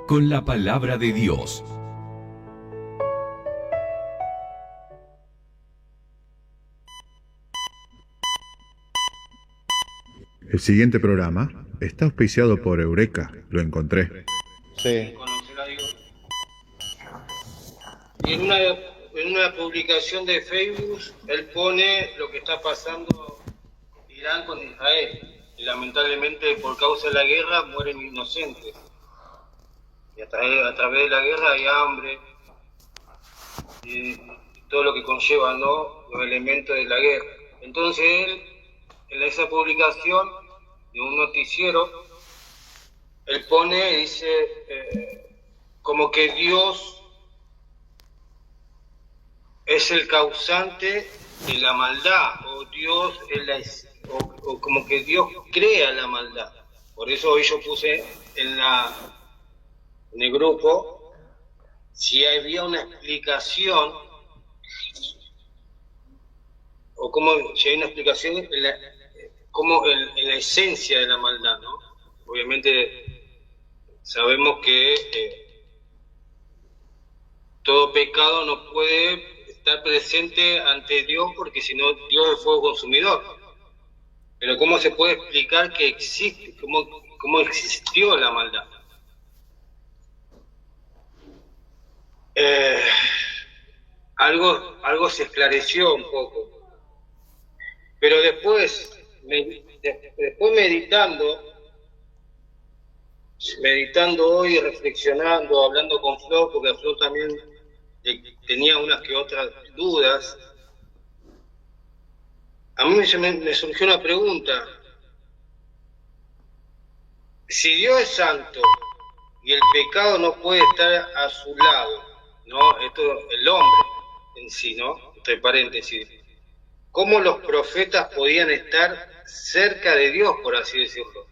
con la palabra de Dios. El siguiente programa está auspiciado por Eureka. Lo encontré. Sí. Conocer a Dios. Y en una publicación de Facebook, él pone lo que está pasando Irán con Israel. Y lamentablemente, por causa de la guerra, mueren inocentes. Y a través de la guerra hay hambre. Y todo lo que conlleva, ¿no?, los elementos de la guerra. Entonces él, en esa publicación de un noticiero, él pone, dice, como que Dios es el causante de la maldad, o Dios es o como que Dios crea la maldad. Por eso hoy yo puse en el grupo si había una explicación, o si hay una explicación en la esencia de la maldad, ¿no? Obviamente sabemos que todo pecado no puede estar presente ante Dios, porque si no, Dios es fuego consumidor. Pero ¿cómo se puede explicar que existe, cómo existió la maldad? Algo se esclareció un poco. Pero después meditando hoy, reflexionando, hablando con Flor, porque Flor también tenía unas que otras dudas, a mí me surgió una pregunta. Si Dios es santo y el pecado no puede estar a su lado, ¿no? Esto, el hombre en sí, ¿no? Entre paréntesis. ¿Cómo los profetas podían estar cerca de Dios, por así decirlo?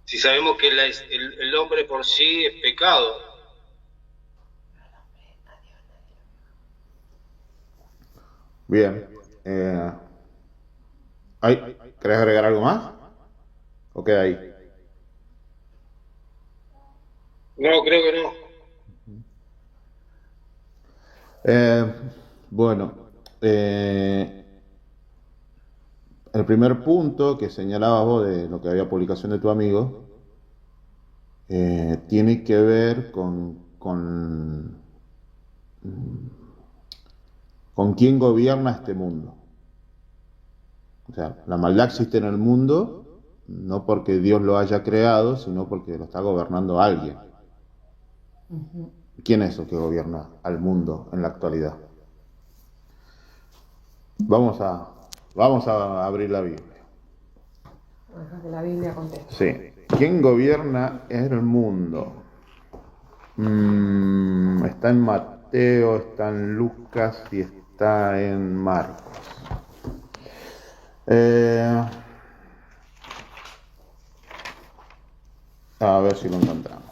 Si sabemos que el hombre por sí es pecado. Bien. ¿Querés agregar algo más? ¿O queda ahí? No, creo que no. Bueno, el primer punto que señalabas vos de lo que había publicación de tu amigo tiene que ver con quién gobierna este mundo. O sea, la maldad existe en el mundo no porque Dios lo haya creado, sino porque lo está gobernando alguien. Uh-huh. ¿Quién es el que gobierna al mundo en la actualidad? Vamos a abrir la Biblia. Deja que la Biblia conteste. Sí. ¿Quién gobierna el mundo? Está en Mateo, está en Lucas y está en Marcos. A ver si lo encontramos.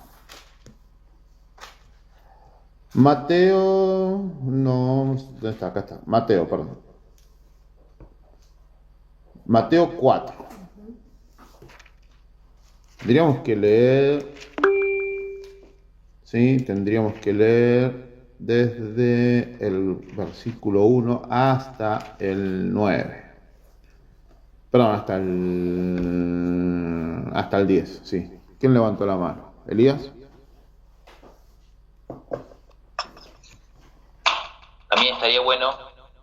Mateo, no, ¿dónde está? Acá está. Mateo, perdón. Mateo 4. Tendríamos que leer, sí, tendríamos que leer desde el versículo 1 hasta el 9. Perdón, hasta el 10, sí. ¿Quién levantó la mano? ¿Elías? También estaría bueno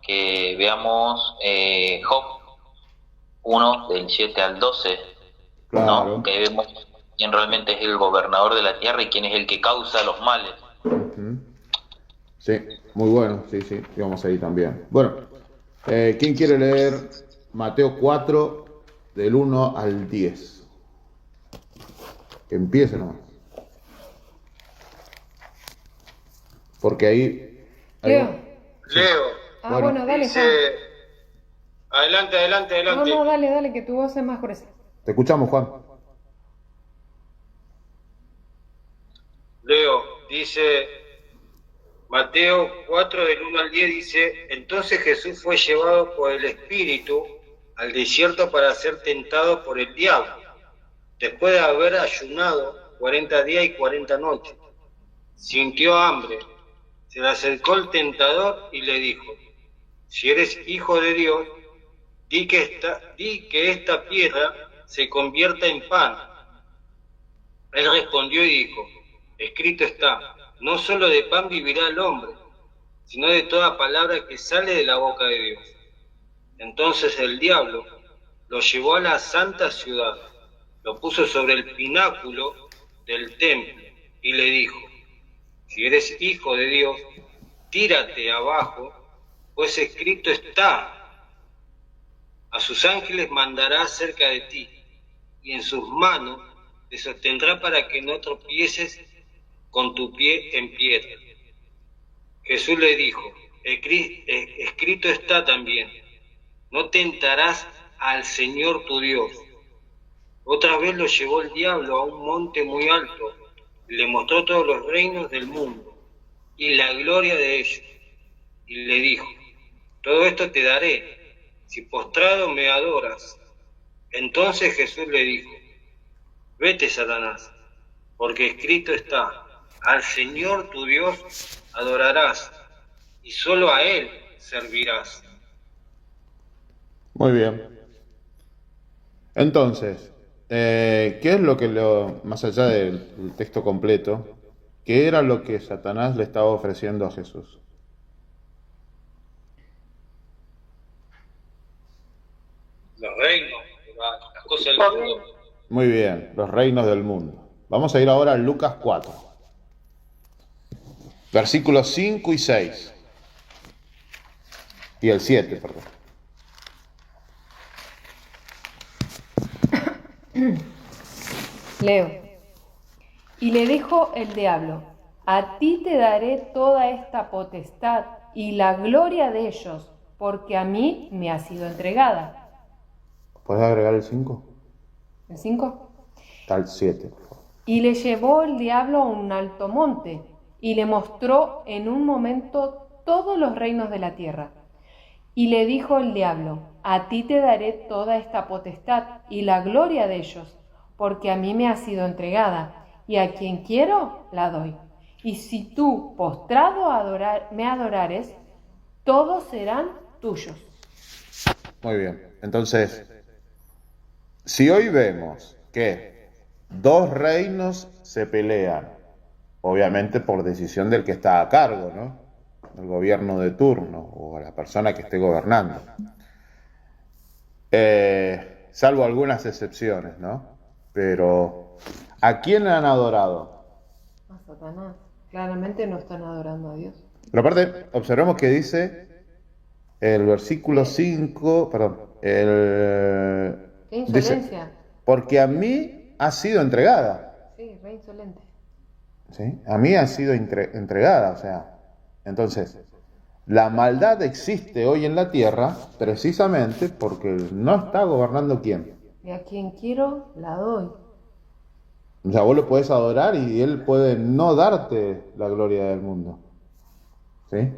que veamos Job 1, del 7 al 12, claro, ¿no? Que vemos quién realmente es el gobernador de la tierra y quién es el que causa los males. Uh-huh. Sí, muy bueno, sí, vamos ahí también. Bueno, ¿quién quiere leer Mateo 4, del 1 al 10? Que empiece nomás. Porque ahí... Leo. Bueno, dale, dice... Adelante. No, dale, que tu voz es más gruesa. Te escuchamos, Juan. Leo, dice Mateo 4, del 1 al 10, dice: Entonces Jesús fue llevado por el Espíritu al desierto para ser tentado por el diablo. después de haber ayunado 40 días y 40 noches. Sintió hambre. Se le acercó el tentador y le dijo: si eres hijo de Dios, di que esta piedra se convierta en pan. Él respondió y dijo: escrito está, no solo de pan vivirá el hombre, sino de toda palabra que sale de la boca de Dios. Entonces el diablo lo llevó a la santa ciudad, lo puso sobre el pináculo del templo y le dijo: si eres hijo de Dios, tírate abajo, pues escrito está, a sus ángeles mandará cerca de ti, y en sus manos te sostendrá para que no tropieces con tu pie en piedra. Jesús le dijo: escrito está también, no tentarás al Señor tu Dios. Otra vez lo llevó el diablo a un monte muy alto, y le mostró todos los reinos del mundo, y la gloria de ellos, y le dijo: todo esto te daré, si postrado me adoras. Entonces Jesús le dijo: vete, Satanás, porque escrito está, al Señor tu Dios adorarás, y solo a Él servirás. Muy bien. Entonces, ¿qué es lo que más allá del texto completo, qué era lo que Satanás le estaba ofreciendo a Jesús? Los reinos, las cosas del mundo. Muy bien, los reinos del mundo. Vamos a ir ahora a Lucas 4, versículos 5 y 6. Y el 7, perdón. Leo. Y le dijo el diablo: a ti te daré toda esta potestad y la gloria de ellos, porque a mí me ha sido entregada. ¿Puedes agregar el 5? ¿El 5? Está el 7, por favor. Y le llevó el diablo a un alto monte, y le mostró en un momento todos los reinos de la tierra. Y le dijo el diablo: a ti te daré toda esta potestad y la gloria de ellos, porque a mí me ha sido entregada, y a quien quiero la doy. Y si tú, postrado me adorares, todos serán tuyos. Muy bien. Entonces, si hoy vemos que dos reinos se pelean, obviamente por decisión del que está a cargo, ¿no? El gobierno de turno o la persona que esté gobernando. Salvo algunas excepciones, ¿no? Pero, ¿a quién han adorado? A Satanás. Claramente no están adorando a Dios. Pero aparte, observemos que dice el versículo 5, perdón, ¡Qué insolencia! dice, porque a mí ha sido entregada. Sí, re insolente. ¿Sí? A mí ha sido entregada, o sea, entonces, la maldad existe hoy en la tierra precisamente porque no está gobernando quién. Y a quien quiero, la doy. O sea, vos lo podés adorar y él puede no darte la gloria del mundo. ¿Sí?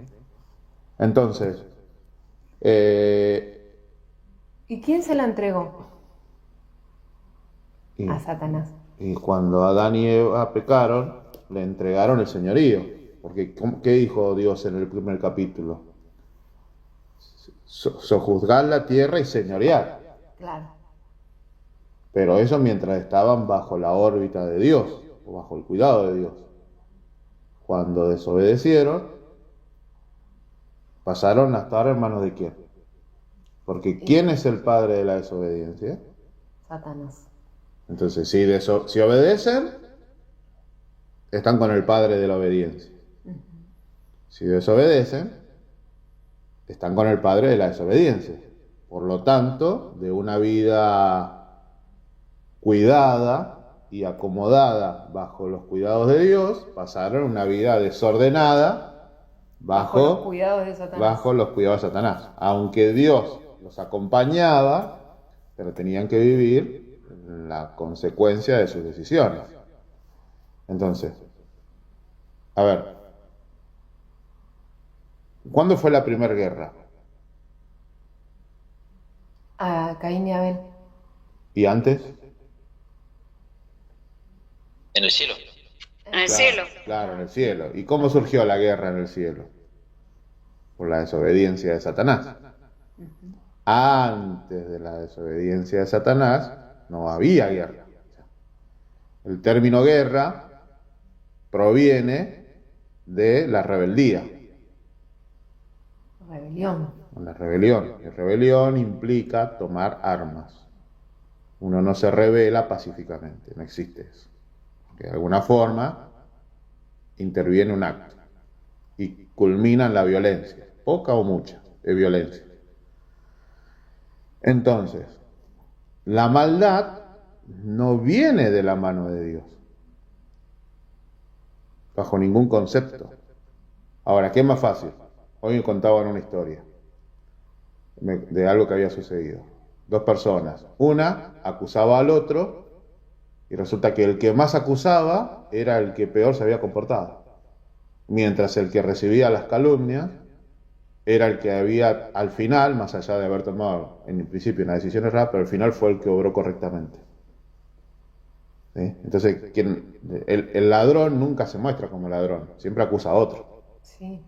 Entonces, ¿y quién se la entregó? A Satanás. Y cuando Adán y Eva pecaron, le entregaron el señorío. Porque, ¿qué dijo Dios en el primer capítulo? Sojuzgar la tierra y señorear. Claro. Pero eso mientras estaban bajo la órbita de Dios, o bajo el cuidado de Dios. Cuando desobedecieron, pasaron a estar en manos de quién. Porque ¿quién es el padre de la desobediencia? Satanás. Entonces, si obedecen, están con el padre de la obediencia. Si desobedecen, están con el padre de la desobediencia. Por lo tanto, de una vida cuidada y acomodada bajo los cuidados de Dios, pasaron a una vida desordenada bajo los cuidados de Satanás. Bajo los cuidados de Satanás. Aunque Dios los acompañaba, pero tenían que vivir la consecuencia de sus decisiones. Entonces, a ver, ¿cuándo fue la primera guerra? A Caín y Abel. ¿Y antes? En el cielo. En el Claro, cielo. claro, en el cielo. ¿Y cómo surgió la guerra en el cielo? Por la desobediencia de Satanás. Antes de la desobediencia de Satanás no había guerra. El término guerra proviene de la rebeldía, Rebelión. la rebelión. Y rebelión implica tomar armas. Uno no se rebela pacíficamente, no existe eso. De alguna forma interviene un acto y culmina en la violencia, poca o mucha, de violencia. Entonces, la maldad no viene de la mano de Dios, bajo ningún concepto. Ahora, ¿qué es más fácil? Hoy me contaban una historia de algo que había sucedido. Dos personas, una acusaba al otro y resulta que el que más acusaba era el que peor se había comportado, mientras el que recibía las calumnias era el que había, al final, más allá de haber tomado en el principio una decisión errada, pero al final fue el que obró correctamente. ¿Sí? Entonces, el ladrón nunca se muestra como ladrón, siempre acusa a otro. Sí.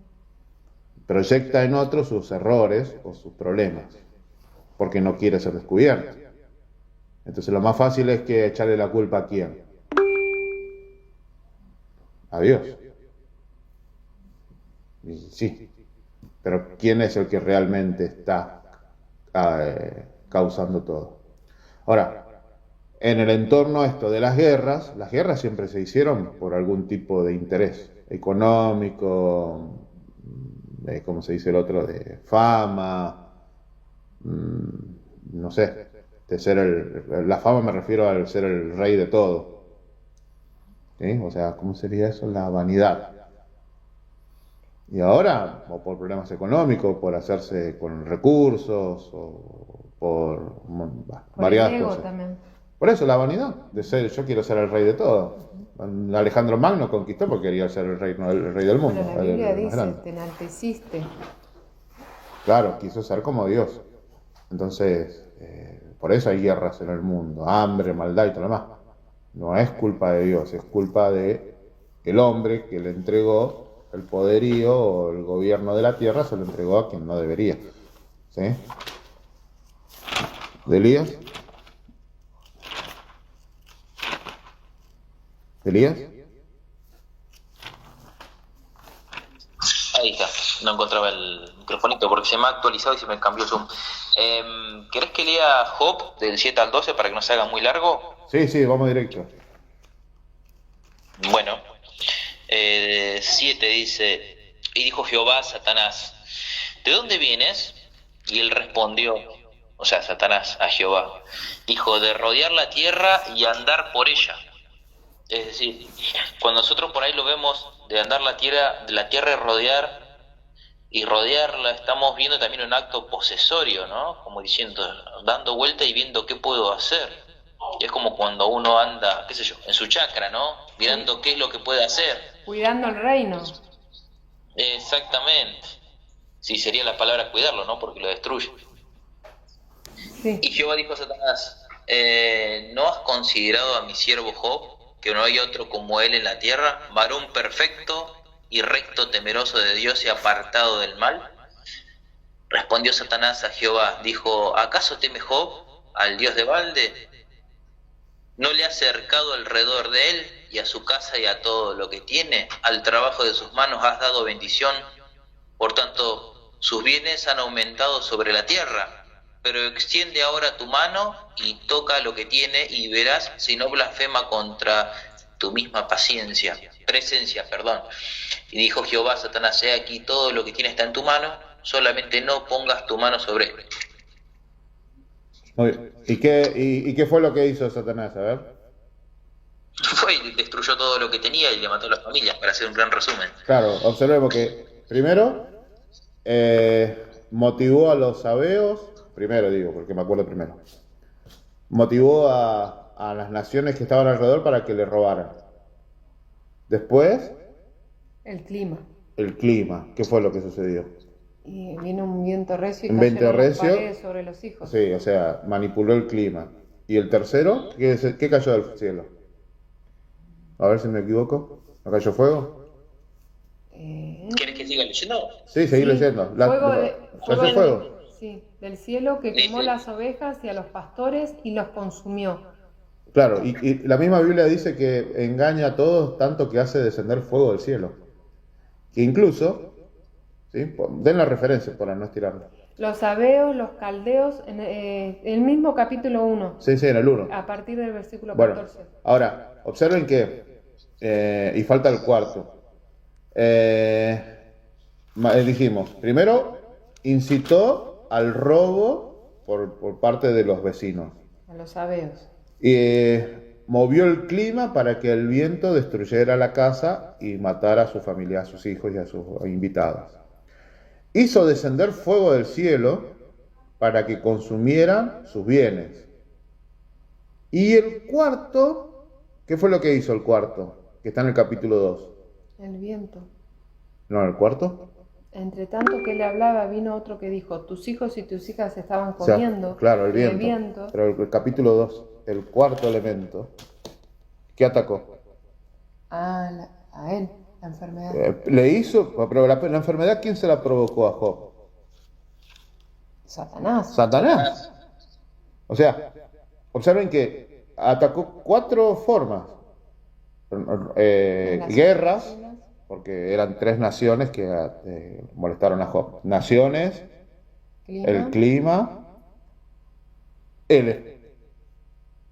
Proyecta en otro sus errores o sus problemas, porque no quiere ser descubierto. Entonces lo más fácil es que echarle la culpa a quién. A Dios. Y sí, pero ¿quién es el que realmente está causando todo? Ahora, en el entorno esto de las guerras siempre se hicieron por algún tipo de interés económico, ¿cómo se dice el otro? De fama, no sé, de ser la fama me refiero al ser el rey de todo. ¿Sí? O sea, ¿cómo sería eso? La vanidad. Y ahora, o por problemas económicos, por hacerse con recursos, o por varias el ego cosas. también. Por eso la vanidad, de ser, yo quiero ser el rey de todo. Alejandro Magno conquistó porque quería ser el rey, no el rey del mundo. Bueno, la Biblia el más dice, grande. te enalteciste. Claro, quiso ser como Dios. Entonces, por eso hay guerras en el mundo, hambre, maldad y todo lo demás. No es culpa de Dios, es culpa de el hombre que le entregó el poderío o el gobierno de la tierra, se lo entregó a quien no debería. ¿Sí? ¿De Elías? ¿Elías? Ahí está, no encontraba el microfonito porque se me ha actualizado y se me cambió el Zoom. ¿Querés que lea Job del 7 al 12 para que no se haga muy largo? Sí, vamos directo. Bueno, 7 dice, y dijo Jehová a Satanás, ¿de dónde vienes? Y él respondió, o sea, Satanás a Jehová, dijo, de rodear la tierra y andar por ella. Es decir, cuando nosotros por ahí lo vemos de andar la tierra y rodearla, estamos viendo también un acto posesorio, ¿no? Como diciendo, dando vuelta y viendo qué puedo hacer. Es como cuando uno anda, qué sé yo, en su chakra, ¿no? Mirando qué es lo que puede hacer. Cuidando el reino. Exactamente. Sí, sería la palabra cuidarlo, ¿no? Porque lo destruye. Sí. Y Jehová dijo a Satanás, ¿no has considerado a mi siervo Job, que no hay otro como él en la tierra, varón perfecto y recto, temeroso de Dios y apartado del mal? Respondió Satanás a Jehová, dijo, ¿acaso teme Job al Dios de balde? ¿No le has cercado alrededor de él y a su casa y a todo lo que tiene? Al trabajo de sus manos has dado bendición, por tanto sus bienes han aumentado sobre la tierra. Pero extiende ahora tu mano y toca lo que tiene y verás si no blasfema contra tu misma presencia. Y dijo Jehová a Satanás, he aquí todo lo que tiene está en tu mano, solamente no pongas tu mano sobre él. ¿Y qué fue lo que hizo Satanás? A ver. Fue y destruyó todo lo que tenía y le mató a las familias, para hacer un gran resumen. Claro, observemos que primero motivó a los sabeos, primero digo, porque me acuerdo primero, motivó a las naciones que estaban alrededor para que le robaran. Después, El clima. el clima. ¿Qué fue lo que sucedió? Y vino un viento recio y Un viento cayeron las recio. paredes sobre los hijos. Sí, o sea, manipuló el clima. ¿Y el tercero? ¿Qué cayó del cielo? A ver si me equivoco. ¿No cayó fuego? ¿Quieres que siga leyendo? Sí, seguí Sí, leyendo. ¿Cayó fuego? Sí, del cielo que quemó Dice, las ovejas y a los pastores y los consumió. Claro, y la misma Biblia dice que engaña a todos tanto que hace descender fuego del cielo. Que incluso, ¿sí? Den la referencia para no estirarlo. Los sabeos, los caldeos, en el mismo capítulo 1, Sí, sí, en el 1. a partir del versículo Bueno, 14. ahora, observen que, y falta el cuarto. Dijimos, primero, incitó al robo por parte de los vecinos. A los sabeos. Movió el clima para que el viento destruyera la casa y matara a su familia, a sus hijos y a sus invitados. Hizo descender fuego del cielo para que consumieran sus bienes. Y el cuarto, ¿qué fue lo que hizo el cuarto? Que está en el capítulo 2. El viento. ¿No, el cuarto? Entre tanto que le hablaba, vino otro que dijo, tus hijos y tus hijas estaban O sea, comiendo. claro, el y viento. Pero el capítulo 2, el cuarto elemento, ¿qué atacó? A él, la enfermedad. Le hizo, pero la enfermedad, ¿quién se la provocó a Job? Satanás. Satanás. O sea, observen que atacó 4 formas. Guerras, porque eran 3 naciones que molestaron a Job. Naciones, el clima, el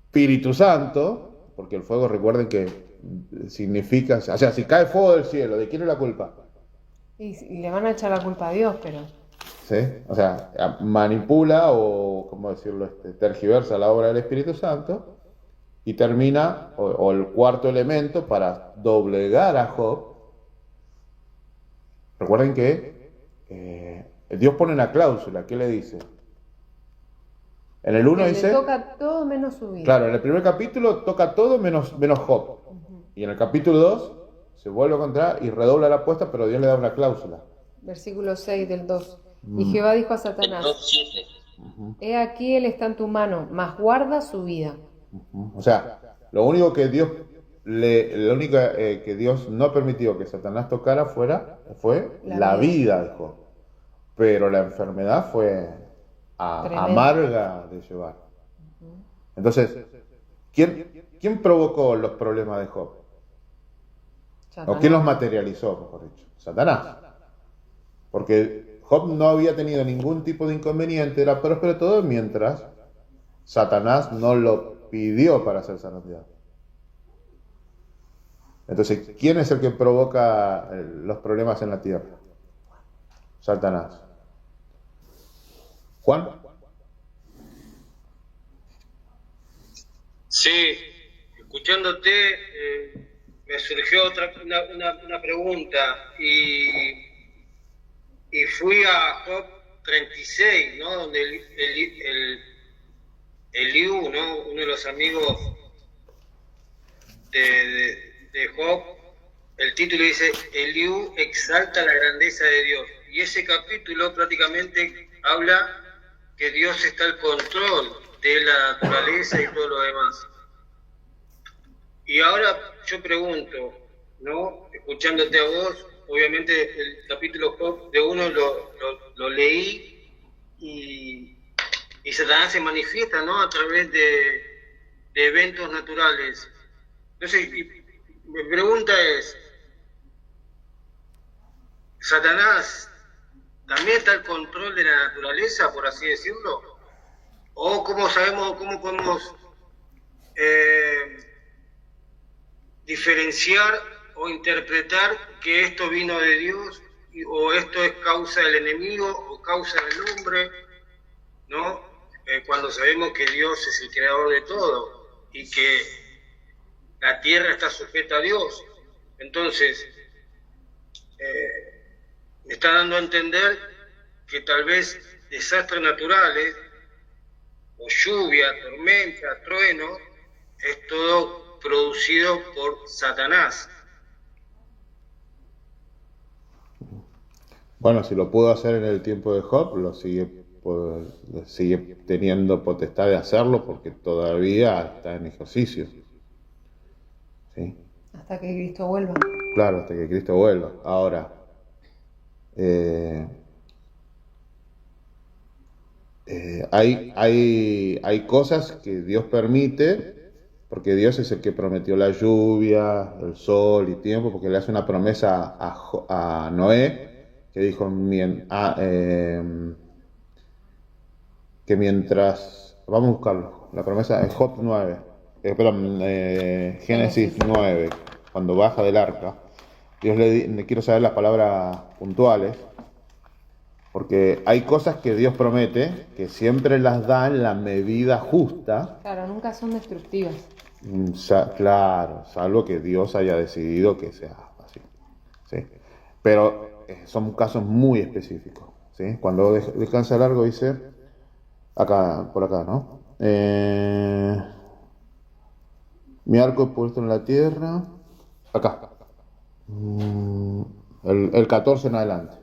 Espíritu Santo, porque el fuego, recuerden que significa, o sea, si cae fuego del cielo, ¿de quién es la culpa? Y le van a echar la culpa a Dios, pero... ¿Sí? O sea, manipula o, ¿cómo decirlo? Tergiversa la obra del Espíritu Santo y termina, o el cuarto elemento para doblegar a Job. Recuerden que Dios pone una cláusula, ¿qué le dice? En el 1 dice... Le toca todo menos su vida. Claro, en el primer capítulo toca todo menos Job. Y en el capítulo 2 se vuelve a encontrar y redobla la apuesta, pero Dios le da una cláusula. Versículo 6 del 2. Y Jehová dijo a Satanás, he aquí él está en tu mano, mas guarda su vida. O sea, lo único que Dios que Dios no permitió que Satanás tocara fue la vida de Job. Pero la enfermedad fue amarga de llevar. Entonces, ¿quién provocó los problemas de Job? Satanás. ¿O quién los materializó, mejor dicho? Satanás. Porque Job no había tenido ningún tipo de inconveniente, era próspero todo mientras Satanás no lo pidió para hacer sanidad. Entonces, ¿quién es el que provoca los problemas en la tierra? Satanás. ¿Juan? Sí, escuchándote me surgió una pregunta y fui a Job 36, ¿no? Donde Eliú, ¿no? Uno de los amigos de Job, el título dice, Eliú exalta la grandeza de Dios. Y ese capítulo prácticamente habla que Dios está al control de la naturaleza y todo lo demás. Y ahora yo pregunto, ¿no? Escuchándote a vos, obviamente el capítulo Job de 1 lo leí y Satanás se manifiesta, ¿no? A través de eventos naturales. Entonces, mi pregunta es, ¿Satanás también está al control de la naturaleza, por así decirlo? ¿O cómo podemos diferenciar o interpretar que esto vino de Dios o esto es causa del enemigo o causa del hombre, ¿no? Cuando sabemos que Dios es el creador de todo y que la tierra está sujeta a Dios. Entonces, me está dando a entender que tal vez desastres naturales o lluvia, tormenta, trueno, es todo producido por Satanás. Bueno, si lo pudo hacer en el tiempo de Job, lo sigue teniendo potestad de hacerlo porque todavía está en ejercicio. ¿Sí? Hasta que Cristo vuelva. Claro, hasta que Cristo vuelva. Ahora, hay cosas que Dios permite, porque Dios es el que prometió la lluvia, el sol y tiempo, porque le hace una promesa a Noé, que dijo que mientras... Vamos a buscarlo. La promesa es Job 9. Génesis 9, cuando baja del arca. Dios le quiero saber las palabras puntuales, porque hay cosas que Dios promete que siempre las da en la medida justa. Claro, nunca son destructivas. Claro, salvo que Dios haya decidido que sea así. ¿Sí? Pero son casos muy específicos. ¿Sí? Cuando descansa largo dice, acá, por acá, ¿no? Mi arco he puesto en la tierra. Acá. El 14 en adelante.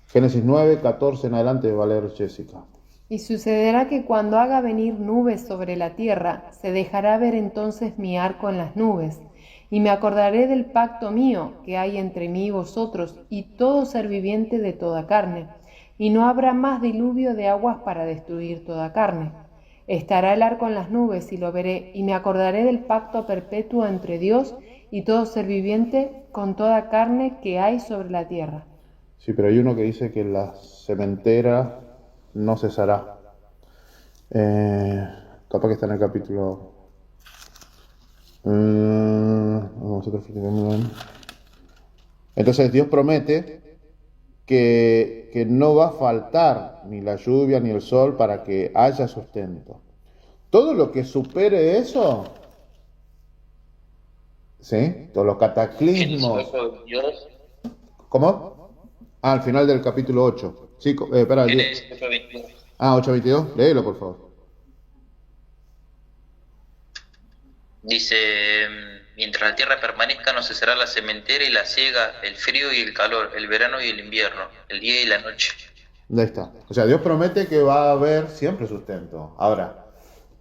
Génesis 9, 14 en adelante va a leer Jessica. Y sucederá que cuando haga venir nubes sobre la tierra, se dejará ver entonces mi arco en las nubes, y me acordaré del pacto mío que hay entre mí y vosotros y todo ser viviente de toda carne, y no habrá más diluvio de aguas para destruir toda carne. Estará el arco en las nubes y lo veré, y me acordaré del pacto perpetuo entre Dios y todo ser viviente con toda carne que hay sobre la tierra. Sí, pero hay uno que dice que la sementera no cesará. Capaz que está en el capítulo... Entonces Dios promete que no va a faltar ni la lluvia ni el sol para que haya sustento. Todo lo que supere eso, ¿sí? Todos los cataclismos. ¿Cómo? Al final del capítulo 8. Sí, espera. 8:22. Léelo, por favor. Dice, mientras la tierra permanezca no cesará la sementera y la siega, el frío y el calor, el verano y el invierno, el día y la noche. Ahí está. O sea, Dios promete que va a haber siempre sustento. Ahora,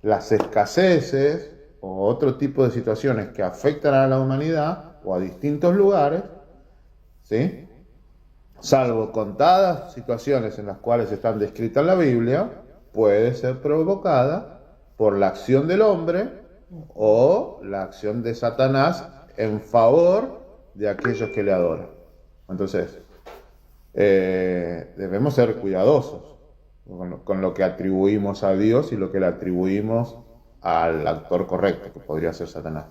las escaseces o otro tipo de situaciones que afectan a la humanidad o a distintos lugares, ¿sí? Salvo contadas situaciones en las cuales están descritas en la Biblia, puede ser provocada por la acción del hombre o la acción de Satanás en favor de aquellos que le adoran. Entonces, debemos ser cuidadosos con lo que atribuimos a Dios y lo que le atribuimos al actor correcto, que podría ser Satanás.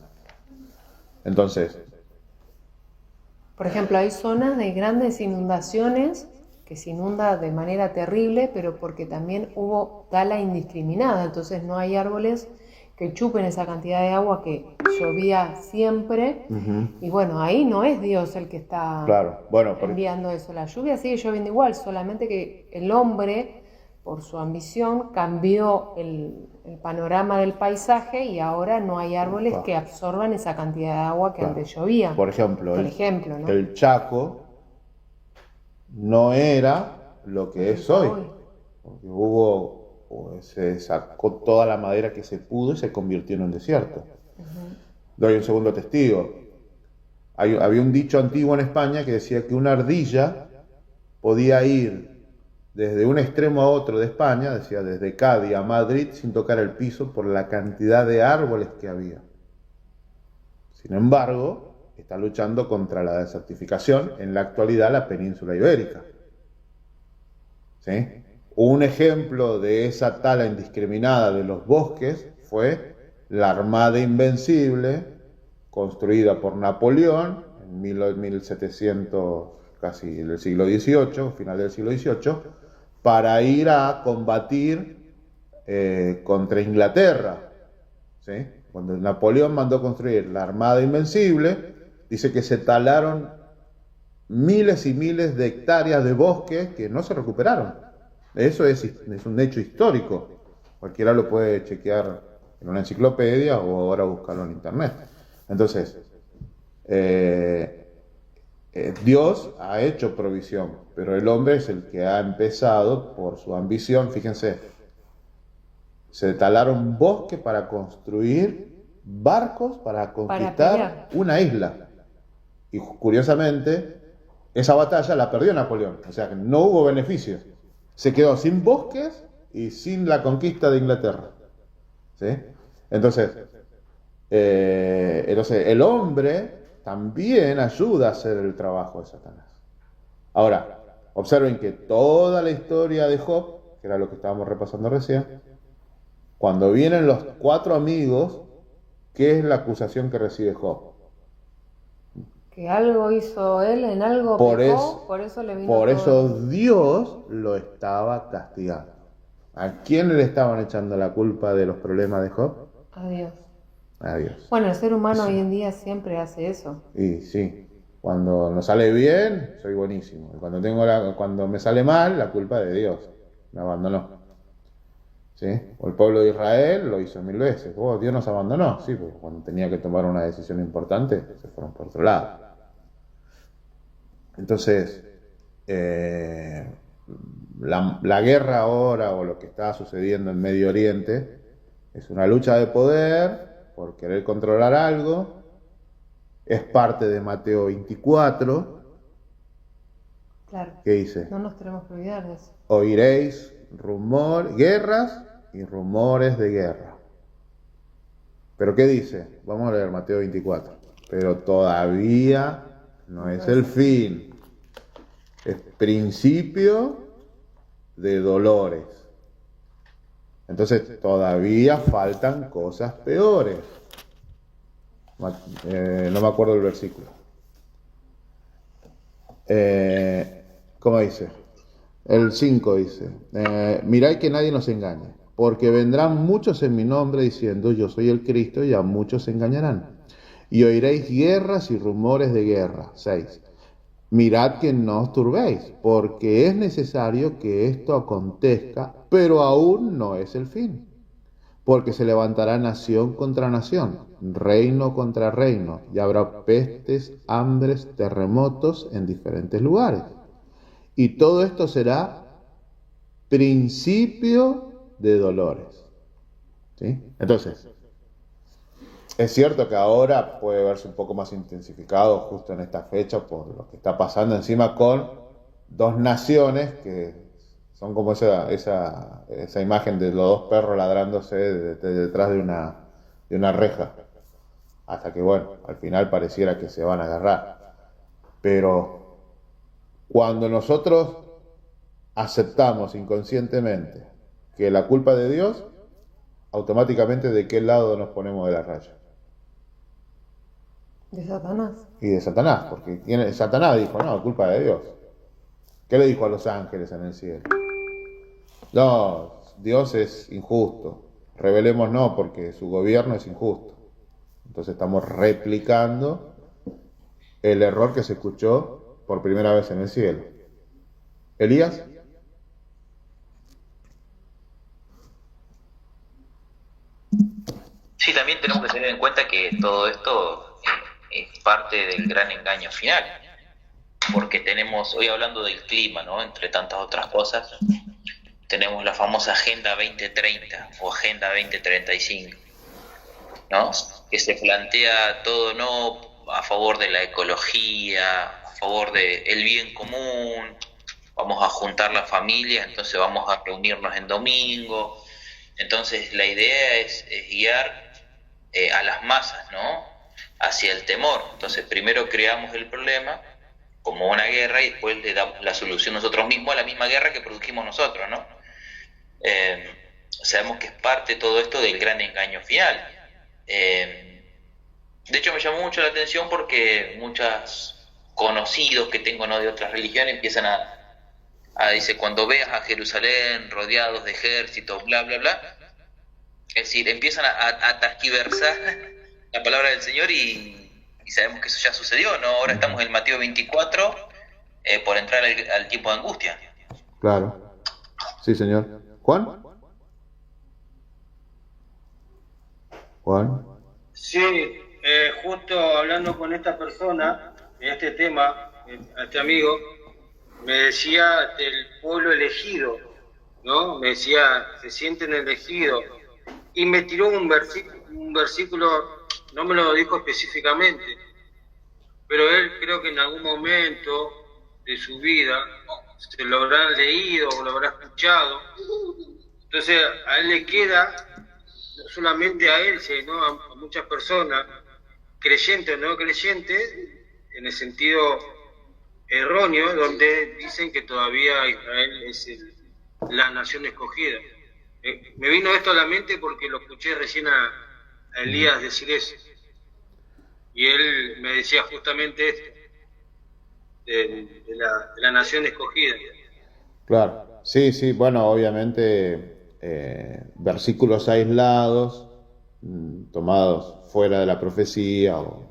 Entonces, por ejemplo, hay zonas de grandes inundaciones que se inunda de manera terrible, pero porque también hubo tala indiscriminada, entonces no hay árboles que chupen esa cantidad de agua que llovía siempre. Y bueno, ahí no es Dios el que está enviando eso. La lluvia sigue lloviendo igual, solamente que el hombre, por su ambición, cambió el panorama del paisaje y ahora no hay árboles que absorban esa cantidad de agua que antes llovía. Por ejemplo, ¿no? El Chaco no era lo que es hoy. Porque se sacó toda la madera que se pudo y se convirtió en un desierto. Doy un segundo testigo. Había un dicho antiguo en España que decía que una ardilla podía ir desde un extremo a otro de España, decía desde Cádiz a Madrid, sin tocar el piso por la cantidad de árboles que había. Sin embargo, está luchando contra la desertificación en la actualidad la península ibérica. ¿Sí? Un ejemplo de esa tala indiscriminada de los bosques fue la Armada Invencible, construida por Napoleón en 1700, casi del siglo XVIII, final del siglo XVIII, para ir a combatir contra Inglaterra. ¿Sí? Cuando Napoleón mandó construir la Armada Invencible, dice que se talaron miles y miles de hectáreas de bosque que no se recuperaron. Eso es un hecho histórico. Cualquiera lo puede chequear en una enciclopedia o ahora buscarlo en internet. Entonces, Dios ha hecho provisión, pero el hombre es el que ha empezado por su ambición. Fíjense, se talaron bosques para construir barcos para pelear. conquistar una isla. Y curiosamente, esa batalla la perdió Napoleón, o sea que no hubo beneficios. Se quedó sin bosques y sin la conquista de Inglaterra. ¿Sí? Entonces, el hombre también ayuda a hacer el trabajo de Satanás. Ahora, observen que toda la historia de Job, que era lo que estábamos repasando recién, cuando vienen los 4 amigos, ¿qué es la acusación que recibe Job? Que algo hizo él, en algo pecó, por eso le vino Por todo eso esto. Dios lo estaba castigando. ¿A quién le estaban echando la culpa de los problemas de Job? Adiós. A Dios. Bueno, el ser humano hoy en día siempre hace eso. Y sí, cuando nos sale bien, soy buenísimo. Y cuando me sale mal, la culpa es de Dios. Me abandonó. ¿Sí? O el pueblo de Israel lo hizo 1000 veces. Oh, Dios nos abandonó. Sí, porque cuando tenía que tomar una decisión importante, se fueron por otro lado. Entonces, la guerra ahora, o lo que está sucediendo en Medio Oriente, es una lucha de poder por querer controlar algo. Es parte de Mateo 24. Claro. ¿Qué dice? No nos tenemos que olvidar de eso. Oiréis guerras y rumores de guerra. ¿Pero qué dice? Vamos a leer Mateo 24. Pero todavía no es el fin. Es principio de dolores. Entonces todavía faltan cosas peores. No me acuerdo el versículo. ¿Cómo dice? El 5 dice, mirad que nadie nos engañe, porque vendrán muchos en mi nombre diciendo, yo soy el Cristo, y a muchos se engañarán. Y oiréis guerras y rumores de guerra. 6. Mirad que no os turbéis, porque es necesario que esto acontezca, pero aún no es el fin. Porque se levantará nación contra nación, reino contra reino, y habrá pestes, hambres, terremotos en diferentes lugares. Y todo esto será principio de dolores. ¿Sí? Entonces, es cierto que ahora puede verse un poco más intensificado justo en esta fecha por lo que está pasando encima con 2 naciones que son como esa imagen de los 2 perros ladrándose detrás de una reja. Hasta que, bueno, al final pareciera que se van a agarrar. Pero cuando nosotros aceptamos inconscientemente que la culpa es de Dios, automáticamente ¿de qué lado nos ponemos de la raya? De Satanás. Y de Satanás, porque Satanás dijo, no, culpa de Dios. ¿Qué le dijo a los ángeles en el cielo? No, Dios es injusto. Rebelémonos porque su gobierno es injusto. Entonces estamos replicando el error que se escuchó por primera vez en el cielo. ¿Elías? Sí, también tenemos que tener en cuenta que todo esto es parte del gran engaño final, porque tenemos, hoy hablando del clima, ¿no? Entre tantas otras cosas, tenemos la famosa Agenda 2030 o Agenda 2035, ¿no? Que se plantea todo, ¿no?, a favor de la ecología, a favor del bien común, vamos a juntar la familia, entonces vamos a reunirnos en domingo. Entonces la idea es guiar a las masas, ¿no?, hacia el temor. Entonces primero creamos el problema como una guerra y después le damos la solución nosotros mismos a la misma guerra que produjimos nosotros, ¿no? Sabemos que es parte todo esto del gran engaño final. De hecho me llamó mucho la atención porque muchos conocidos que tengo, ¿no?, de otras religiones empiezan dice, cuando veas a Jerusalén rodeados de ejércitos, bla, bla, bla, es decir, empiezan a tergiversar la palabra del Señor y sabemos que eso ya sucedió, ¿no? Ahora estamos en Mateo 24 por entrar al tiempo de angustia. Claro. Sí, señor. ¿Juan? ¿Juan? Sí, justo hablando con esta persona, en este tema, este amigo, me decía del pueblo elegido, ¿no? Me decía, se sienten elegidos. Y me tiró un versículo un versículo, no me lo dijo específicamente, pero él creo que en algún momento de su vida se lo habrá leído o lo habrá escuchado. Entonces a él le queda, no solamente a él, sino a muchas personas, creyentes o no creyentes, en el sentido erróneo, donde dicen que todavía Israel es la nación escogida. Me vino esto a la mente porque lo escuché recién a Elías decir eso. Y él me decía justamente esto, de la nación escogida. Claro, sí, sí, bueno, obviamente versículos aislados, tomados fuera de la profecía o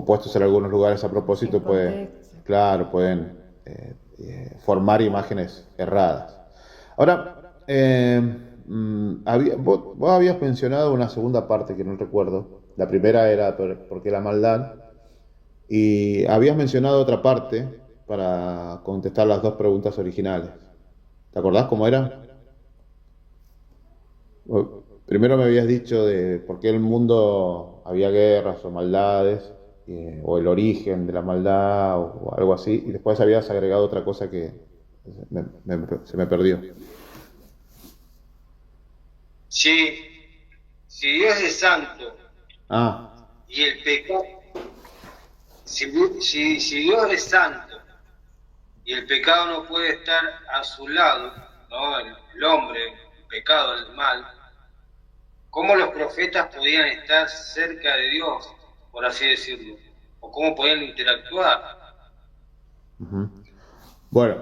puestos en algunos lugares a propósito, Sin pueden, contexto. claro, pueden formar imágenes erradas. Ahora, vos habías mencionado una segunda parte que no recuerdo. La primera era por qué la maldad, y habías mencionado otra parte para contestar las dos preguntas originales. ¿Te acordás cómo era? Primero me habías dicho de por qué el mundo había guerras o maldades, o el origen de la maldad o algo así, y después habías agregado otra cosa que se me perdió. Si Dios es santo Ah, y el pecado, si Dios es santo y el pecado no puede estar a su lado, ¿no? El hombre, el pecado, el mal, ¿cómo los profetas podían estar cerca de Dios, por así decirlo? ¿O cómo podían interactuar? ujú. Bueno,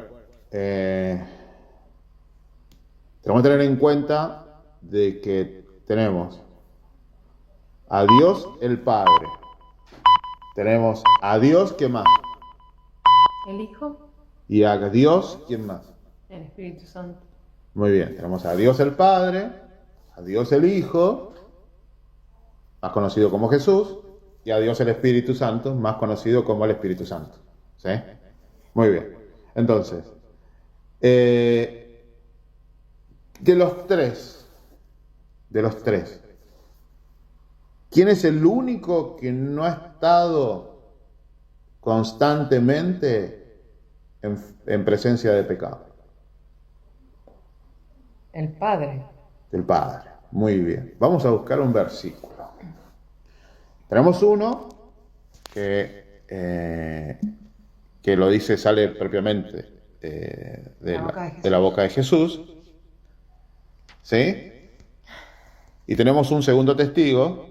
tenemos que tener en cuenta de que tenemos a Dios el Padre, tenemos a Dios, ¿qué más? El Hijo, Y a Dios, ¿quién más? el Espíritu Santo. Muy bien, tenemos a Dios el Padre, a Dios el Hijo, más conocido como Jesús, y a Dios el Espíritu Santo, más conocido como el Espíritu Santo. ¿Sí? Muy bien. Entonces, de los tres, ¿quién es el único que no ha estado constantemente en presencia de pecado? El Padre. El Padre. Muy bien. Vamos a buscar un versículo. Tenemos uno que lo dice, sale propiamente de la boca de Jesús. ¿Sí? Y tenemos un segundo testigo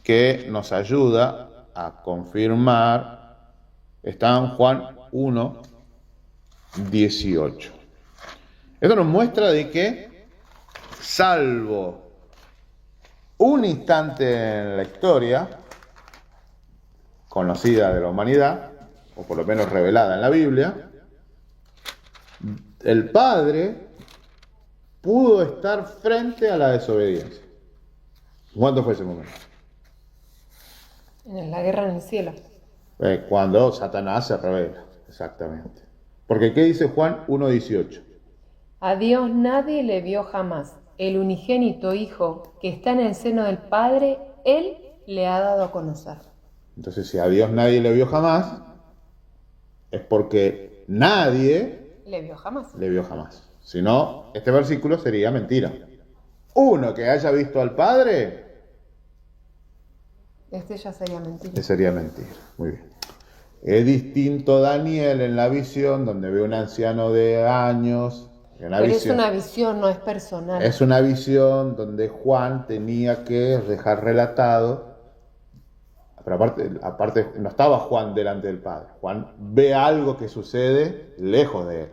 que nos ayuda a confirmar. Está en Juan 1, 18. Esto nos muestra de que, salvo un instante en la historia conocida de la humanidad, o por lo menos revelada en la Biblia, el Padre pudo estar frente a la desobediencia. ¿Cuándo fue ese momento? En la guerra en el cielo. Cuando Satanás se revela, exactamente. Porque ¿qué dice Juan 1:18? A Dios nadie le vio jamás. El unigénito Hijo que está en el seno del Padre, Él le ha dado a conocer. Entonces, si a Dios nadie le vio jamás, es porque nadie Le vio jamás. le vio jamás. Si no, este versículo sería mentira. Uno que haya visto al Padre, Este ya sería mentira. sería mentira. Muy bien. Es distinto Daniel en la visión, donde ve un anciano de años. Pero es una visión, no es personal. Es una visión donde Juan tenía que dejar relatado, pero aparte no estaba Juan delante del Padre. Juan ve algo que sucede lejos de él.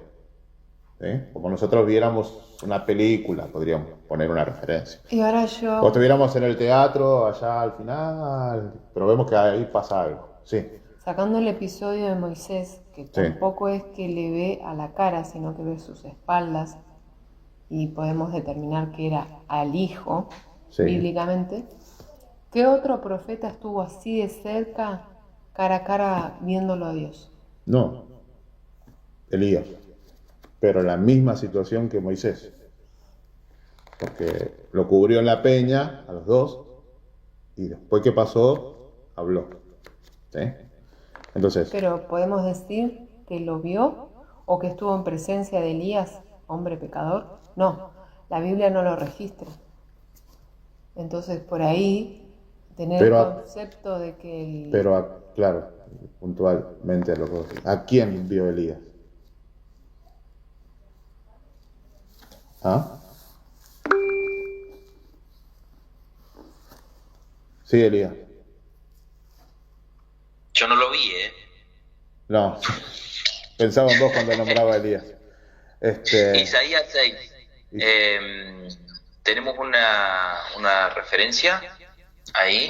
¿Sí? Como nosotros viéramos una película, podríamos poner una referencia. Y ahora O yo, estuviéramos en el teatro allá al final, pero vemos que ahí pasa algo. Sí, sacando el episodio de Moisés, que tampoco es que le ve a la cara, sino que ve sus espaldas, y podemos determinar que era al Hijo, Sí. bíblicamente, ¿qué otro profeta estuvo así de cerca, cara a cara, viéndolo a Dios? no, Elías, pero la misma situación que Moisés. porque lo cubrió en la peña a los dos, y después que pasó, habló. ¿Sí? Entonces, Pero podemos decir que lo vio o que estuvo en presencia de Elías, hombre pecador. No, la Biblia no lo registra. Entonces, por ahí, tener Pero- el concepto de que claro, puntualmente lo puedo decir. ¿A quién vio Elías? ¿Ah? Sí, Elías. Yo no lo vi, ¿eh? No, pensaba en vos cuando nombraba a Elías. Isaías 6. Tenemos una referencia ahí.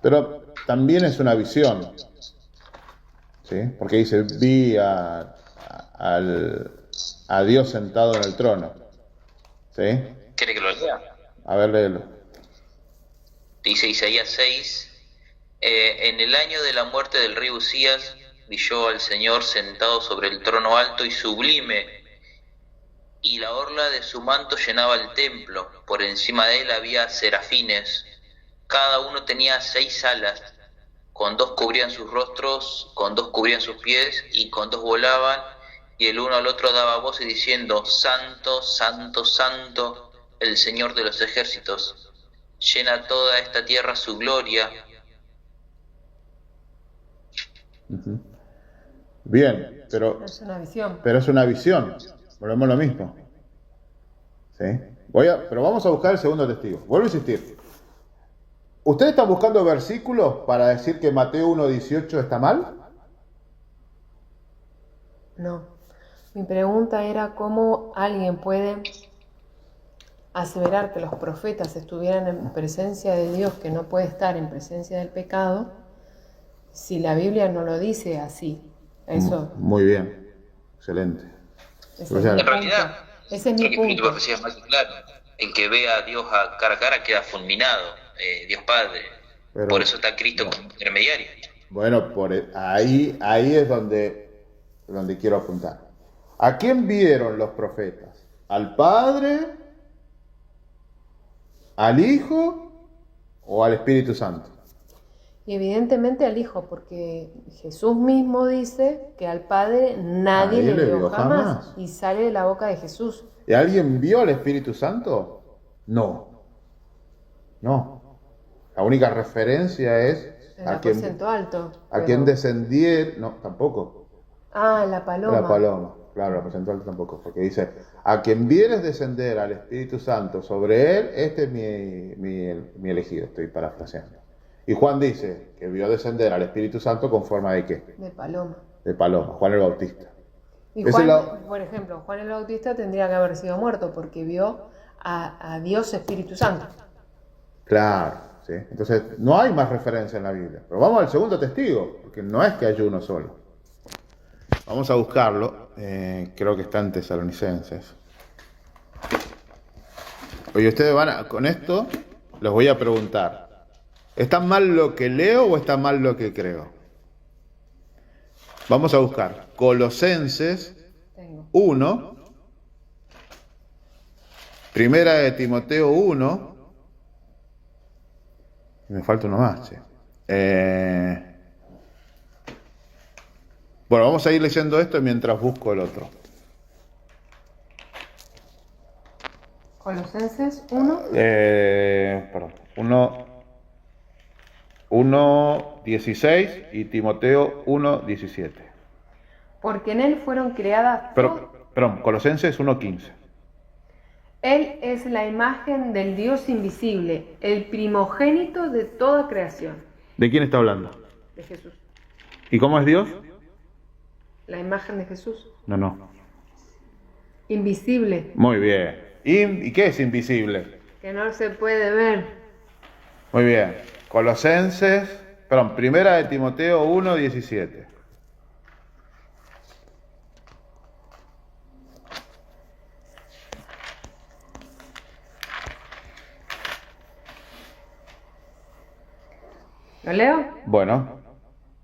Pero también es una visión, ¿sí? Porque dice, vi a Dios sentado en el trono, ¿sí? ¿Quiere que lo lea? A ver, léelo. Dice Isaías 6, en el año de la muerte del rey Usías, vi yo al Señor sentado sobre el trono alto y sublime, y la orla de su manto llenaba el templo. Por encima de él había serafines, cada uno tenía 6 alas, con 2 cubrían sus rostros, con 2 cubrían sus pies, y con 2 volaban, y el uno al otro daba voces diciendo, Santo, Santo, Santo, el Señor de los ejércitos. Llena toda esta tierra su gloria. Ujú. Bien, pero es una visión. es una visión. Volvemos a lo mismo. ¿Sí? Pero vamos a buscar el segundo testigo. Vuelvo a insistir. ¿Ustedes están buscando versículos para decir que Mateo 1:18 está mal? No. Mi pregunta era cómo alguien puede aseverar que los profetas estuvieran en presencia de Dios, que no puede estar en presencia del pecado, si la Biblia no lo dice así. Eso. Muy bien. Excelente. Ese O es sea, mi En realidad, punto. Ese es mi el espíritu de punto. profecía es más que claro. El que ve a Dios a cara queda fulminado, Dios Padre. Pero- Por eso está Cristo como intermediario. Bueno, ahí es donde quiero apuntar. ¿A quién vieron los profetas? ¿Al Padre? ¿Al Hijo? ¿O al Espíritu Santo? Y evidentemente al Hijo, porque Jesús mismo dice que al Padre nadie le vio jamás. Y sale de la boca de Jesús. ¿Y alguien vio al Espíritu Santo? No. No. La única referencia es El a quien, aposento alto. a quien descendiera. No, tampoco. La paloma. La paloma. Claro, la aposento alto tampoco. Porque dice, a quien vieres descender al Espíritu Santo sobre él, este es mi elegido. Estoy parafraseando. Y Juan dice que vio descender al Espíritu Santo con forma de ¿qué? De paloma. De paloma. Juan el Bautista. Y Ese Juan, lado- por ejemplo, Juan el Bautista tendría que haber sido muerto porque vio a Dios Espíritu Santo. Claro, ¿sí? Entonces no hay más referencia en la Biblia. Pero vamos al segundo testigo, porque no es que haya uno solo. Vamos a buscarlo, creo que está en Tesalonicenses. Oye, ustedes con esto los voy a preguntar. ¿Está mal lo que leo o está mal lo que creo? Vamos a buscar Colosenses Tengo. 1, Primera de Timoteo 1, y me falta uno más, che. Bueno, vamos a ir leyendo esto mientras busco el otro. Colosenses 1. Perdón, 1:16 y Timoteo 1:17. Porque en él fueron creadas Perdón, Colosenses 1:15. Él es la imagen del Dios invisible, el primogénito de toda creación. ¿De quién está hablando? De Jesús. ¿Y cómo es Dios? La imagen de Jesús. No. Invisible, Muy bien. ¿Y qué es invisible? que no se puede ver. Muy bien. Primera de Timoteo 1:17. ¿Lo leo? Bueno,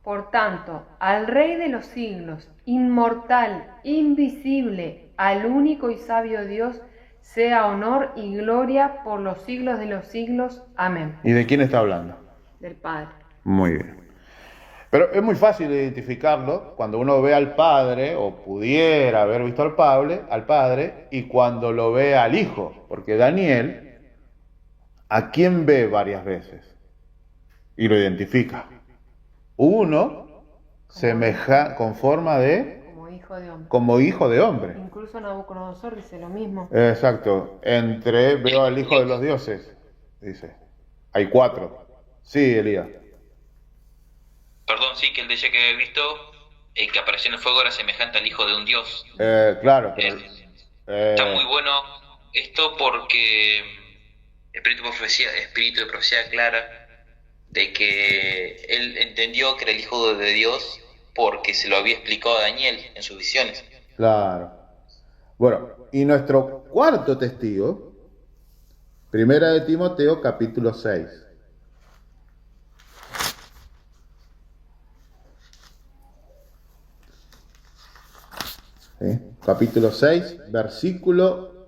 Por tanto, al Rey de los siglos, inmortal, invisible, Al único y sabio Dios sea honor y gloria por los siglos de los siglos. Amén. ¿Y de quién está hablando? Del Padre. Muy bien. Pero es muy fácil identificarlo cuando uno ve al Padre, o pudiera haber visto al Padre, y cuando lo ve al Hijo. Porque Daniel, ¿a quién ve varias veces? Y lo identifica. Uno con forma de... Como hijo de hombre. Como hijo de hombre. Incluso Nabucodonosor dice lo mismo. Exacto. Veo al Hijo de los dioses, dice. Hay 4. Sí, Elías. Perdón, sí, que él decía que había visto que apareció en el fuego era semejante al hijo de un dios. Claro, pero... Está muy bueno esto porque Espíritu de profecía clara de que él entendió que era el hijo de Dios porque se lo había explicado a Daniel en sus visiones. Claro. Bueno, y nuestro cuarto testigo, Primera de Timoteo, capítulo 6. ¿Sí? Capítulo 6, versículo,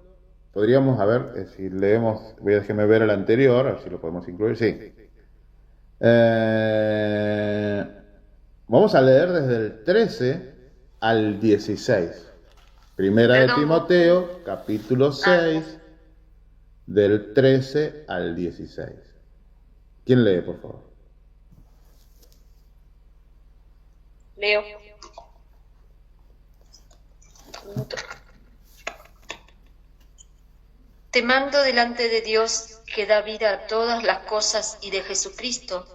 podríamos, a ver, si leemos, déjeme ver el anterior, a ver si lo podemos incluir, sí. Vamos a leer desde el 13 al 16. Primera de Timoteo, capítulo 6, del 13 al 16. ¿Quién lee, por favor? Leo. Te mando delante de Dios, que da vida a todas las cosas, y de Jesucristo,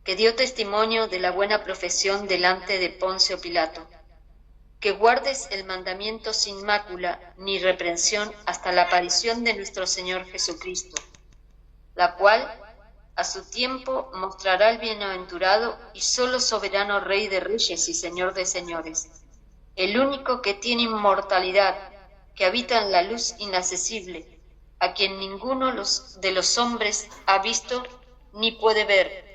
que dio testimonio de la buena profesión delante de Poncio Pilato, que guardes el mandamiento sin mácula ni reprensión hasta la aparición de nuestro Señor Jesucristo, la cual a su tiempo mostrará al bienaventurado y solo soberano Rey de reyes y Señor de señores, el único que tiene inmortalidad, que habita en la luz inaccesible, a quien ninguno de los hombres ha visto ni puede ver,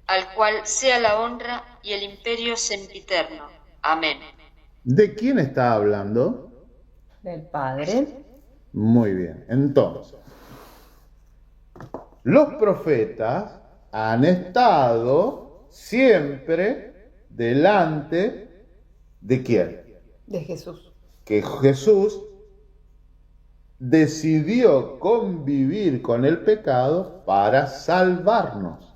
al cual sea la honra y el imperio sempiterno. Amén. ¿De quién está hablando? Del Padre. Muy bien, entonces, los profetas han estado siempre delante de ¿quién? De Jesús. Que Jesús decidió convivir con el pecado para salvarnos.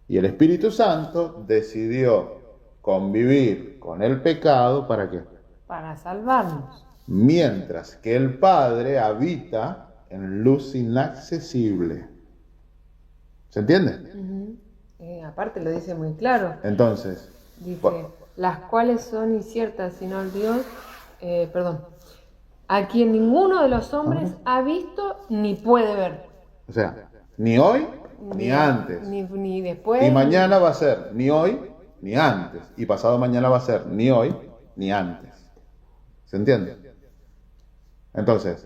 Y el Espíritu Santo decidió convivir con el pecado, ¿para qué? Para salvarnos. Mientras que el Padre habita en luz inaccesible. ¿Se entiende? Aparte lo dice muy claro. Entonces, Dice, las cuales son inciertas, sino el Dios, a quien ninguno de los hombres ha visto ni puede ver. o sea, ni hoy ni antes. Ni después. Y mañana va a ser ni hoy ni antes. Y pasado mañana va a ser ni hoy ni antes. ¿Se entiende? Entonces,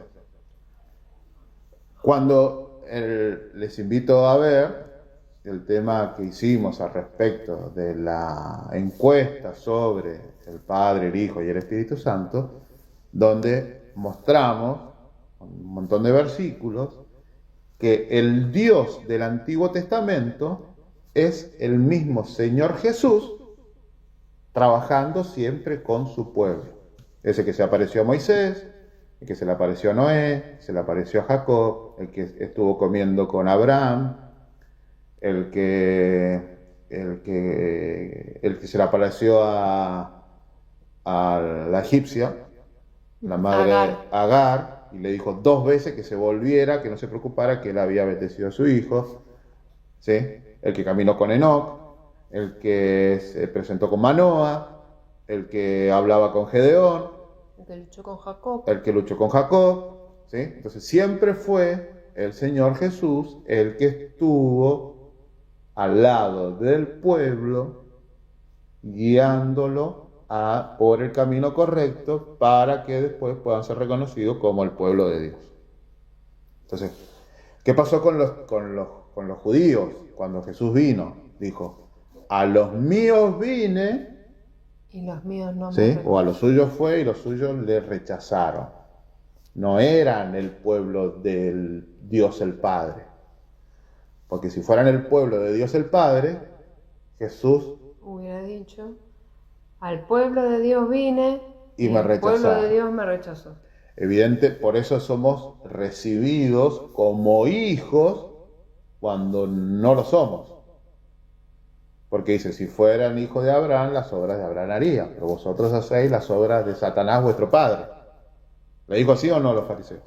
cuando les invito a ver el tema que hicimos al respecto de la encuesta sobre el Padre, el Hijo y el Espíritu Santo, donde mostramos un montón de versículos que el Dios del Antiguo Testamento es el mismo Señor Jesús trabajando siempre con su pueblo. Ese que se apareció a Moisés, el que se le apareció a Noé, se le apareció a Jacob, el que estuvo comiendo con Abraham, el que se le apareció a la egipcia, la madre Agar, y le dijo 2 veces que se volviera, que no se preocupara, que él había bendecido a su hijo, ¿sí? El que caminó con Enoc, el que se presentó con Manoa, el que hablaba con Gedeón, El que luchó con Jacob. el que luchó con Jacob, ¿sí? Entonces siempre fue el Señor Jesús el que estuvo al lado del pueblo, guiándolo por el camino correcto para que después puedan ser reconocidos como el pueblo de Dios. Entonces, ¿qué pasó con los judíos cuando Jesús vino? Dijo, a los míos vine Y los míos no ¿sí? me O a los suyos fue y los suyos le rechazaron. No eran el pueblo del Dios el Padre. Porque si fueran el pueblo de Dios el Padre, Jesús hubiera dicho, al pueblo de Dios vine y me el pueblo rechazaron. de Dios me rechazó. Evidente, por eso somos recibidos como hijos cuando no lo somos. Porque dice, si fueran hijos de Abraham, las obras de Abraham harían, pero vosotros hacéis las obras de Satanás vuestro padre. ¿Le dijo así o no a los fariseos?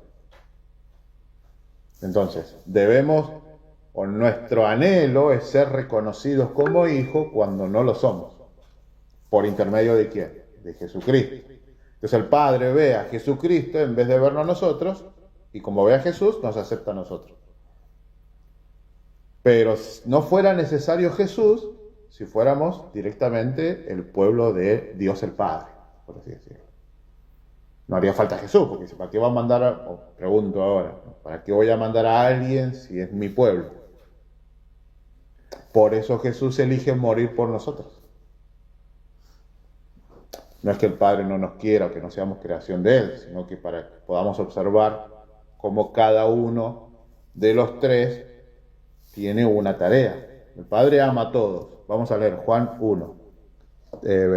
Entonces, debemos, o nuestro anhelo es ser reconocidos como hijos cuando no lo somos. ¿Por intermedio de quién? De Jesucristo. Entonces el Padre ve a Jesucristo en vez de vernos a nosotros, y como ve a Jesús, nos acepta a nosotros. Pero no fuera necesario Jesús si fuéramos directamente el pueblo de Dios el Padre, por así decirlo. No haría falta Jesús, porque ¿para qué va a mandar, pregunto ahora, ¿para qué voy a mandar a alguien si es mi pueblo? Por eso Jesús elige morir por nosotros. No es que el Padre no nos quiera o que no seamos creación de Él, sino que para que podamos observar cómo cada uno de los tres tiene una tarea. El Padre ama a todos. Vamos a leer Juan 1.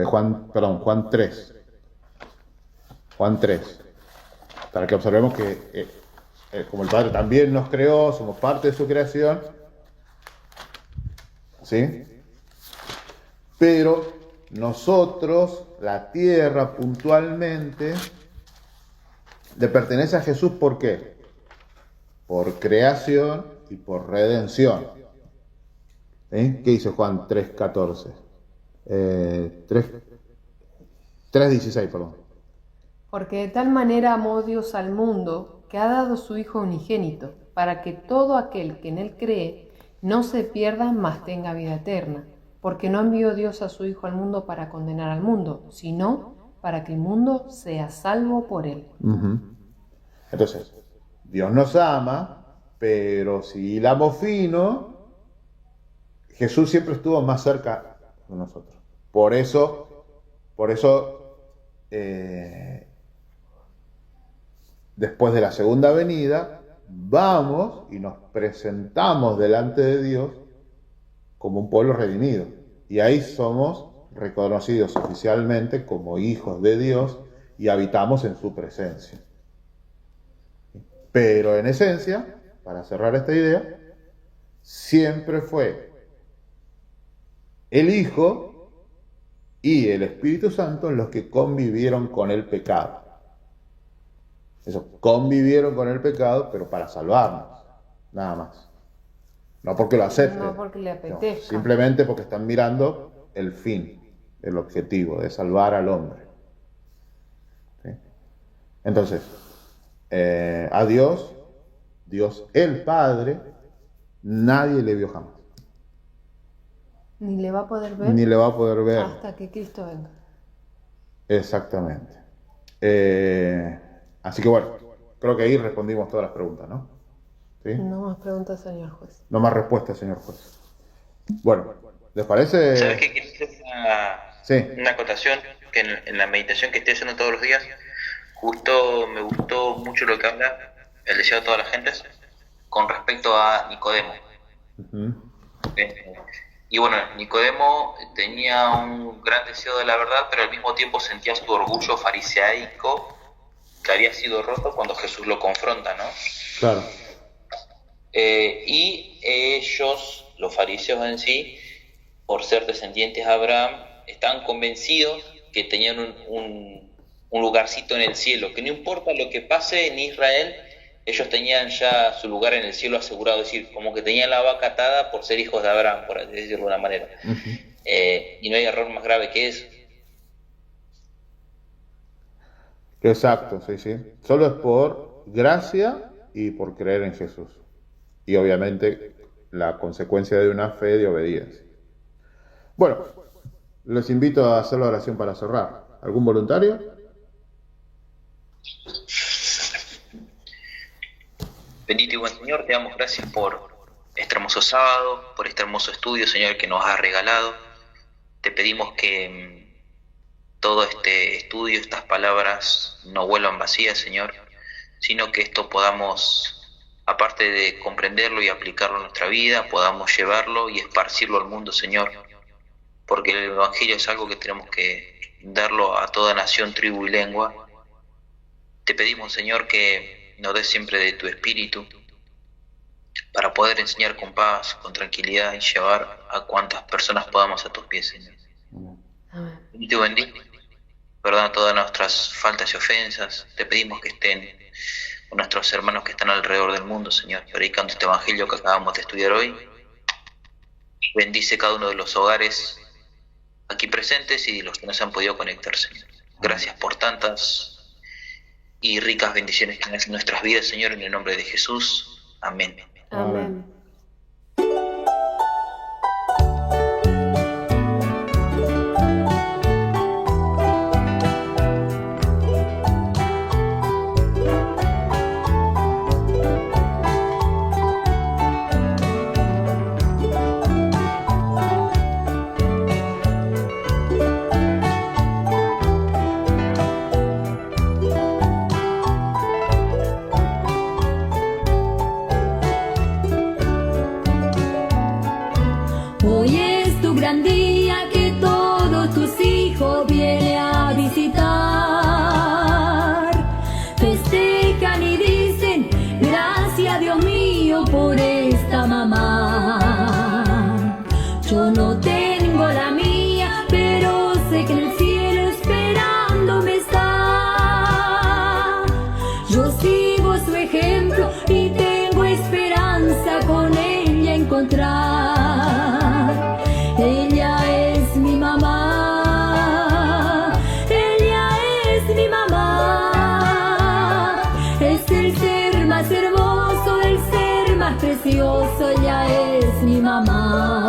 Juan 3. Juan 3. Para que observemos que como el Padre también nos creó, somos parte de su creación. ¿Sí? Pero nosotros, la tierra puntualmente, le pertenece a Jesús, ¿por qué? Por creación y por redención. ¿Sí? ¿Qué dice Juan 3:14? 3:16, perdón. Porque de tal manera amó Dios al mundo, que ha dado su Hijo unigénito, para que todo aquel que en Él cree no se pierda, mas tenga vida eterna. Porque no envió Dios a su Hijo al mundo para condenar al mundo, sino para que el mundo sea salvo por Él. Uh-huh. Entonces, Dios nos ama, pero si hilamos fino, Jesús siempre estuvo más cerca de nosotros. Por eso, después de la segunda venida, vamos y nos presentamos delante de Dios como un pueblo redimido. Y ahí somos reconocidos oficialmente como hijos de Dios y habitamos en su presencia. Pero en esencia, para cerrar esta idea, siempre fue el Hijo y el Espíritu Santo los que convivieron con el pecado. Eso, convivieron con el pecado, pero para salvarnos, nada más. No porque lo acepten. No porque le apetezca. No, simplemente porque están mirando el fin, el objetivo de salvar al hombre. ¿Sí? Entonces, a Dios el Padre, nadie le vio jamás. Ni le va a poder ver. Ni le va a poder ver. Hasta que Cristo venga. Exactamente. Así que bueno, creo que ahí respondimos todas las preguntas, ¿no? ¿Sí? No más preguntas, señor juez. No más respuestas, señor juez. Bueno, ¿les parece? ¿Sabes qué? Quiero hacer una acotación, que en la meditación que estoy haciendo todos los días, justo me gustó mucho lo que habla el deseo de todas las gentes con respecto a Nicodemo. Uh-huh. Y bueno, Nicodemo tenía un gran deseo de la verdad, pero al mismo tiempo sentía su orgullo fariseico que había sido roto cuando Jesús lo confronta, ¿no? Claro. Y ellos, los fariseos en sí, por ser descendientes de Abraham, estaban convencidos que tenían un lugarcito en el cielo, que no importa lo que pase en Israel, ellos tenían ya su lugar en el cielo asegurado, es decir, como que tenían la vaca atada por ser hijos de Abraham, por decirlo de una manera. Uh-huh. Y no hay error más grave que eso. Exacto, sí. Solo es por gracia y por creer en Jesús. Y obviamente la consecuencia de una fe de obediencia. Bueno, les invito a hacer la oración para cerrar. ¿Algún voluntario? Bendito y buen Señor, te damos gracias por este hermoso sábado, por este hermoso estudio, Señor, que nos has regalado. Te pedimos que todo este estudio, estas palabras no vuelvan vacías, Señor, sino que esto podamos, aparte de comprenderlo y aplicarlo en nuestra vida, podamos llevarlo y esparcirlo al mundo, Señor, porque el Evangelio es algo que tenemos que darlo a toda nación, tribu y lengua. Te pedimos, Señor, que nos des siempre de tu Espíritu para poder enseñar con paz, con tranquilidad y llevar a cuantas personas podamos a tus pies, Señor. Amén. Y te bendigo, perdona todas nuestras faltas y ofensas. Te pedimos que estén con nuestros hermanos que están alrededor del mundo, Señor, predicando este Evangelio que acabamos de estudiar hoy. Bendice cada uno de los hogares aquí presentes y los que no se han podido conectar, Señor. Gracias por tantas y ricas bendiciones que tienes en nuestras vidas, Señor, en el nombre de Jesús. Amén. Amén. Hoy es tu gran día que todos tus hijos vienen a visitar. Festejan y dicen, gracias Dios mío por esta mamá. Yo no tengo la mía, pero sé que en el cielo esperándome está. Yo sigo su ejemplo y tengo esperanza con ella encontrar. Ella es mi mamá, ella es mi mamá. Es el ser más hermoso, el ser más precioso, ella es mi mamá.